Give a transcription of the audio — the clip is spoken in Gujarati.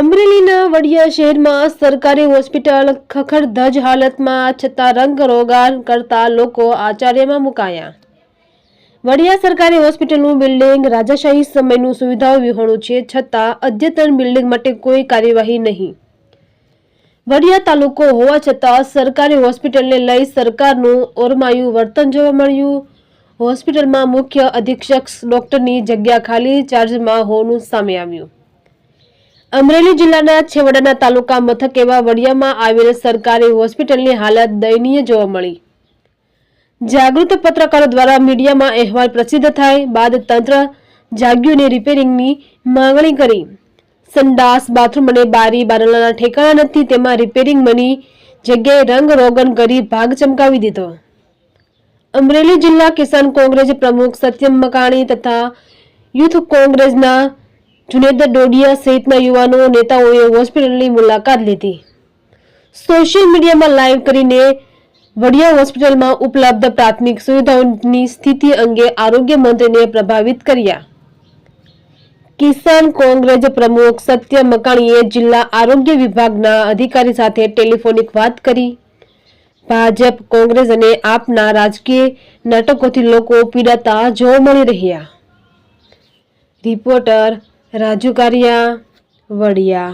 અમરેલીના વડિયા શહેરમાં સરકારી હોસ્પિટલ ખખડધજ હાલતમાં છતાં રંગરોગાન કરતા લોકો આશ્ચર્યમાં મુકાયા। વડિયા સરકારી હોસ્પિટલનું બિલ્ડિંગ રાજાશાહી સમયનું સુવિધાઓ વિહોણું છે, છતાં અદ્યતન બિલ્ડિંગ માટે કોઈ કાર્યવાહી નહીં। વડિયા તાલુકો હોવા છતાં સરકારી હોસ્પિટલને લઈ સરકારનું ઓરમાયું વર્તન જોવા મળ્યું। હોસ્પિટલમાં મુખ્ય અધિક્ષક ડોક્ટરની જગ્યા ખાલી ચાર્જમાં હોવાનું સામે આવ્યું। અમરેલી જિલ્લાના છેવાડાના તાલુકા મથક એવા વડિયામાં આવેલ સરકારી હોસ્પિટલની હાલત દયનીય જોવા મળી। જાગૃત પત્રકારો દ્વારા મીડિયામાં અહેવાલ પ્રસિદ્ધ થાય બાદ તંત્ર જાગ્યું અને રિપેરિંગની માંગણી કરી। સંડાસ, બાથરૂમ અને બારી બારણાના ઠેકાણા નથી, તેમાં રિપેરિંગ બની જગ્યાએ રંગ રોગન કરી ભાગ ચમકાવી દીધો। અમરેલી જિલ્લા કિસાન કોંગ્રેસ પ્રમુખ સત્યમ મકાણી તથા યુથ કોંગ્રેસના જુનેદ ડોડિયા સહિતના યુવાનો નેતાઓએ હોસ્પિટલની મુલાકાત લીધી। સોશિયલ મીડિયામાં લાઈવ કરીને વડિયા હોસ્પિટલમાં ઉપલબ્ધ પ્રાથમિક સુવિધાઓની સ્થિતિ અંગે આરોગ્ય મંત્રીને પ્રભાવિત કર્યા। કિસાન કોંગ્રેસ પ્રમુખ સત્યમ મકાણીએ જિલ્લા આરોગ્ય વિભાગના અધિકારી સાથે ટેલિફોનિક વાત કરી। ભાજપ, કોંગ્રેસ અને આપના રાજકીય નાટકોથી લોકો પીડાતા જોવા મળી રહ્યા। રિપોર્ટર રાજુ કારિયા, વડિયા।